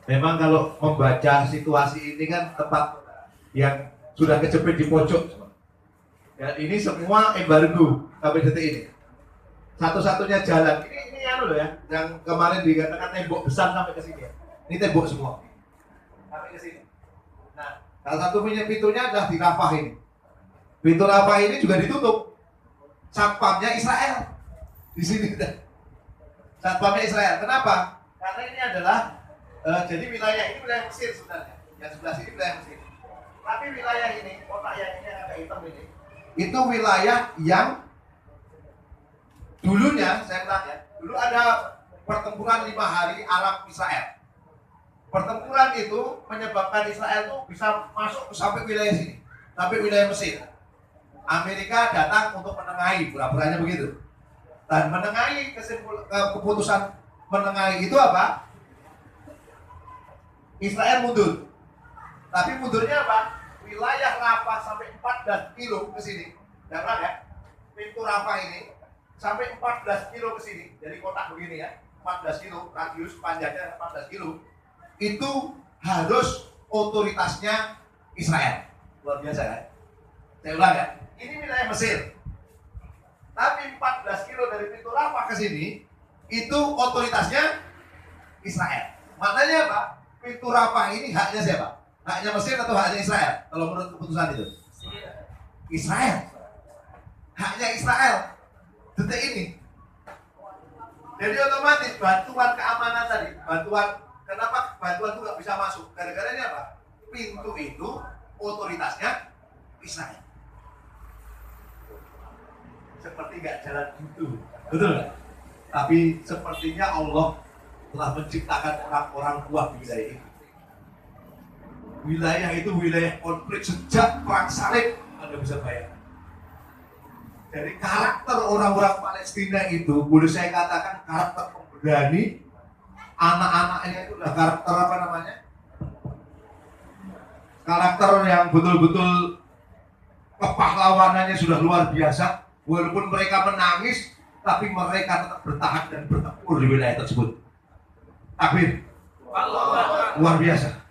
Memang kalau membaca situasi ini kan tempat yang sudah kejepit di pojok. Dan ini semua embargo sampai detik ini. Satu-satunya jalan ini anu loh ya, yang kemarin dikatakan tembok besar sampai ke sini ya. Ini tembok semua sampai ke sini. Nah, salah satu pintunya adalah di Rafah ini. Pintu Rafah ini juga ditutup. Satpamnya Israel di sini. Satpamnya Israel. Kenapa? Karena ini adalah jadi wilayah ini wilayah Mesir sebenarnya. Yang sebelah sini wilayah Mesir. Tapi wilayah ini, kotak yang ini agak hitam ini, itu wilayah yang dulunya, saya bilang ya, dulu ada pertempuran 5 hari Arab Israel. Pertempuran itu menyebabkan Israel itu bisa masuk sampai wilayah sini, sampai wilayah Mesir. Amerika datang untuk menengahi, pura-puranya begitu. Dan menengahi keputusan menengahi itu apa? Israel mundur. Tapi mundurnya apa? Wilayah Rafah sampai 14 kilo ke sini. Jangan ya. Pintu Rafah ini sampai 14 kilo ke sini. Jadi kotak begini ya. 14 kilo, radius panjangnya 14 kilo. Itu harus otoritasnya Israel. Luar biasa kan? Saya ulang ya. Ini wilayah Mesir. Tapi 14 kilo dari pintu Rafah ke sini itu otoritasnya Israel. Maknanya apa? Pintu Rafah ini haknya siapa? Haknya Mesir atau haknya Israel? Kalau menurut keputusan itu? Israel. Haknya Israel. Detik ini. Jadi otomatis bantuan keamanan tadi, kenapa bantuan itu nggak bisa masuk? Gara-gara ini apa? Pintu itu otoritasnya Israel. Seperti nggak jalan gitu, betul nggak? Tapi sepertinya Allah telah menciptakan orang-orang kuat di wilayah itu. Wilayah itu wilayah konflik sejak perang salib, Anda bisa bayangkan. Dari karakter orang-orang Palestina itu, boleh saya katakan karakter pemberani, anak-anaknya itu udah karakter apa namanya? Karakter yang betul-betul kepahlawanannya sudah luar biasa. Walaupun mereka menangis, tapi mereka tetap bertahan dan bertempur di wilayah tersebut. Takbir. Luar biasa.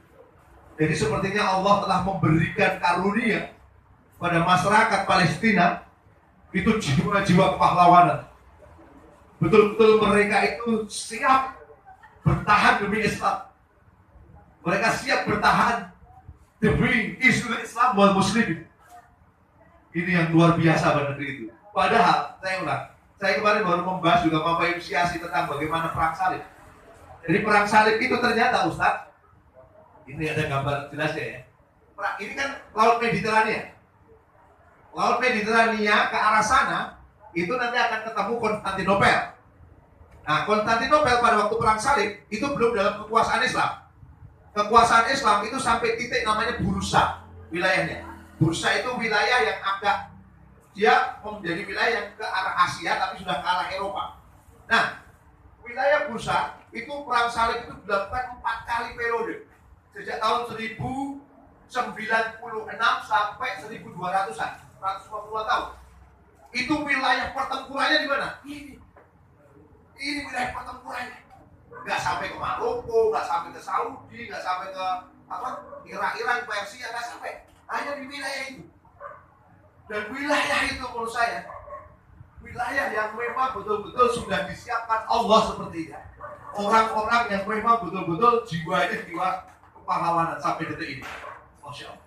Jadi sepertinya Allah telah memberikan karunia pada masyarakat Palestina itu jiwa-jiwa kepahlawanan. Betul-betul mereka itu siap bertahan demi Islam. Mereka siap bertahan demi isu Islam wal muslimin. Ini yang luar biasa pada negeri itu. Padahal, saya kemarin baru membahas juga mengapresiasi tentang bagaimana perang salib. Jadi perang salib itu ternyata Ustaz, ini ada gambar jelasnya ya. Ini kan Laut Mediterania. Laut Mediterania ke arah sana, itu nanti akan ketemu Konstantinopel. Nah, Konstantinopel pada waktu perang salib, itu belum dalam kekuasaan Islam. Kekuasaan Islam itu sampai titik namanya Bursa wilayahnya. Bursa itu wilayah yang agak dia menjadi wilayah yang ke arah Asia tapi sudah ke arah Eropa. Nah, wilayah Bursa itu perang salib itu dilakukan 4 kali periode. Sejak tahun 1096 sampai 1200-an, 150 tahun. Itu wilayah pertempurannya di mana? Ini wilayah pertempurannya. Nggak sampai ke Maroko, nggak sampai ke Saudi, nggak sampai ke Iran, Persia, nggak sampai. Hanya di wilayah itu. Dan wilayah itu menurut saya wilayah yang memang betul-betul sudah disiapkan Allah sepertinya. Orang-orang yang memang betul-betul jiwanya jiwa kepahlawanan sampai detik ini. Masya Allah.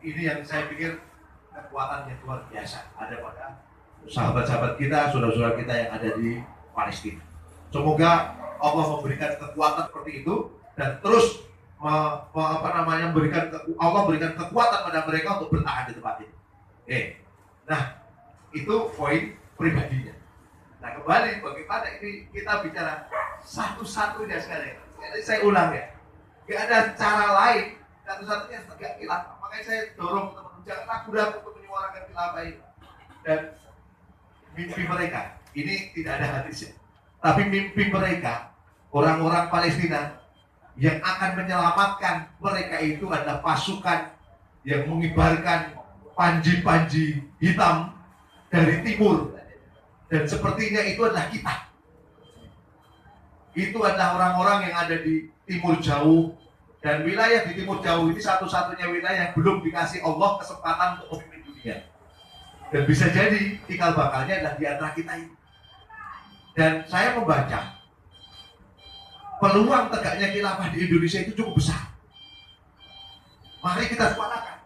Ini yang saya pikir kekuatan yang luar biasa ada pada sahabat-sahabat kita, saudara-saudara kita yang ada di Palestina. Semoga Allah memberikan kekuatan seperti itu dan terus Allah berikan kekuatan pada mereka untuk bertahan di tempat ini. Nah, itu poin pribadinya. Nah, kembali bagaimana ini kita bicara satu-satunya sekali. Jadi saya ulang ya, tidak ada cara lain satu-satunya tegak khilafah. Makanya saya dorong teman-teman jangan ragu-ragu untuk menyuarakan khilafah ini. Dan mimpi mereka ini tidak ada hadisnya, tapi mimpi mereka orang-orang Palestina yang akan menyelamatkan mereka itu adalah pasukan yang mengibarkan panji-panji hitam dari timur, dan sepertinya itu adalah kita. Itu adalah orang-orang yang ada di timur jauh. Dan wilayah di timur jauh ini satu-satunya wilayah yang belum dikasih Allah kesempatan untuk memimpin dunia. Dan bisa jadi cikal bakalnya adalah di antara kita ini. Dan saya membaca peluang tegaknya khilafah di Indonesia itu cukup besar. Mari kita suarakan.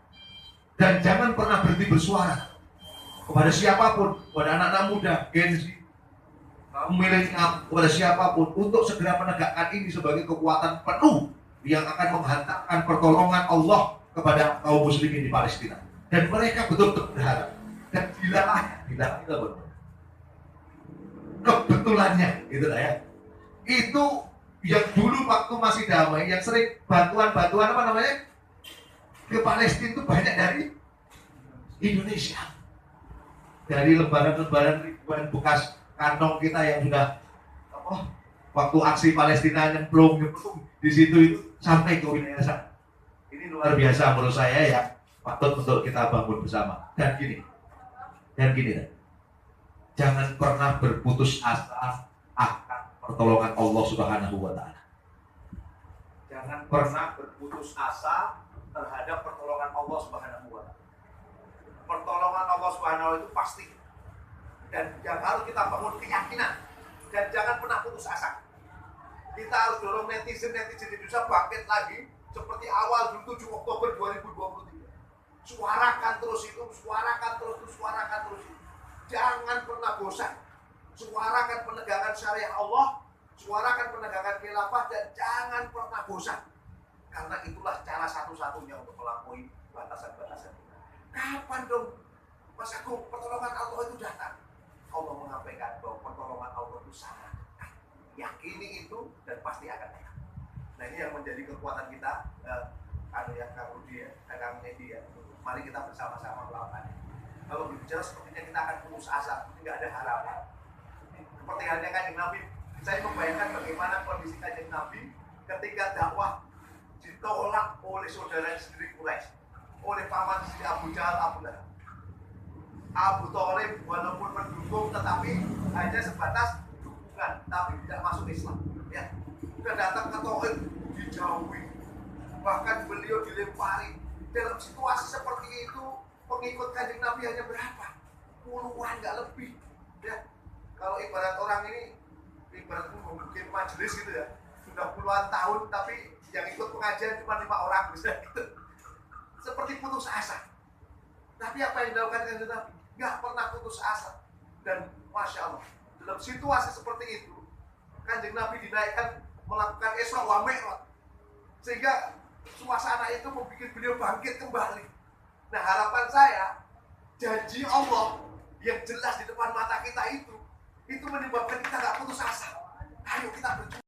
Dan jangan pernah berhenti bersuara kepada siapapun, kepada anak-anak muda, Gen Z, milenial, kepada siapapun untuk segera menegakkan ini sebagai kekuatan penuh yang akan menghantarkan pertolongan Allah kepada kaum muslimin di Palestina. Dan mereka betul-betul berharap. Dan bila kita kebetulannya, gitu lah ya. Itu yang dulu waktu masih damai, yang sering bantuan-bantuan apa namanya ke Palestina itu banyak dari Indonesia. Dari lebaran-lebaran ribuan bekas kantong kita yang sudah waktu aksi Palestina nyemplung di situ itu sampai ke wilayah sana. Ini luar biasa menurut saya ya, patut untuk kita bangun bersama. Dan gini, jangan pernah berputus asa akan pertolongan Allah Subhanahu wa Ta'ala. Jangan pernah berputus asa terhadap pertolongan Allah Subhanahu wa Ta'ala. Pertolongan Allah Subhanahu wa Ta'ala itu pasti. Dan yang harus kita bangun keyakinan. Dan jangan pernah putus asa. Kita harus dorong netizen Indonesia bangkit lagi seperti awal 7 Oktober 2023. Suarakan terus itu, suarakan terus itu. Jangan pernah bosan. Suarakan penegakan syariat Allah, suarakan penegakan khilafah, dan jangan pernah bosan. Karena itulah cara satu-satunya untuk melampaui batasan-batasan kita. Kapan dong, Mas Agung, pertolongan Allah itu datang? Allah menyampaikan bahwa pertolongan Allah itu sangat dekat. Yakini itu dan pasti akan datang. Nah, ini yang menjadi kekuatan kita. Kang Media. Mari kita bersama-sama melakukannya. Kalau berbicara sepertinya kita akan putus asa, tidak ada harapan. Seperti halnya Kanjeng Nabi, saya membayangkan bagaimana kondisi Kanjeng Nabi ketika dakwah ditolak oleh saudara sendiri Quraisy, oleh paman sendiri Abu Jahal, Abu Lahab. Abu Thalib walaupun mendukung tetapi hanya sebatas dukungan, tapi tidak masuk Islam. Ya, sudah datang ke Tauhid dijauhi, bahkan beliau dilempari. Dalam situasi seperti itu, pengikut Kanjeng Nabi hanya berapa? Puluhan, nggak lebih. Ya, kalau ibarat orang ini, ibarat mungkin majelis gitu ya, sudah puluhan tahun tapi yang ikut pengajian cuma 5 orang, bisa gitu. Seperti putus asa. Tapi apa yang dilakukan Kanjeng Nabi? Nggak pernah putus asa. Dan Masya Allah, dalam situasi seperti itu, Kanjeng Nabi dinaikkan melakukan Isra wa Mi'raj, sehingga suasana itu membuat beliau bangkit kembali. Nah, harapan saya, janji Allah yang jelas di depan mata kita itu menyebabkan kita nggak putus asa. Ayo kita berjuang.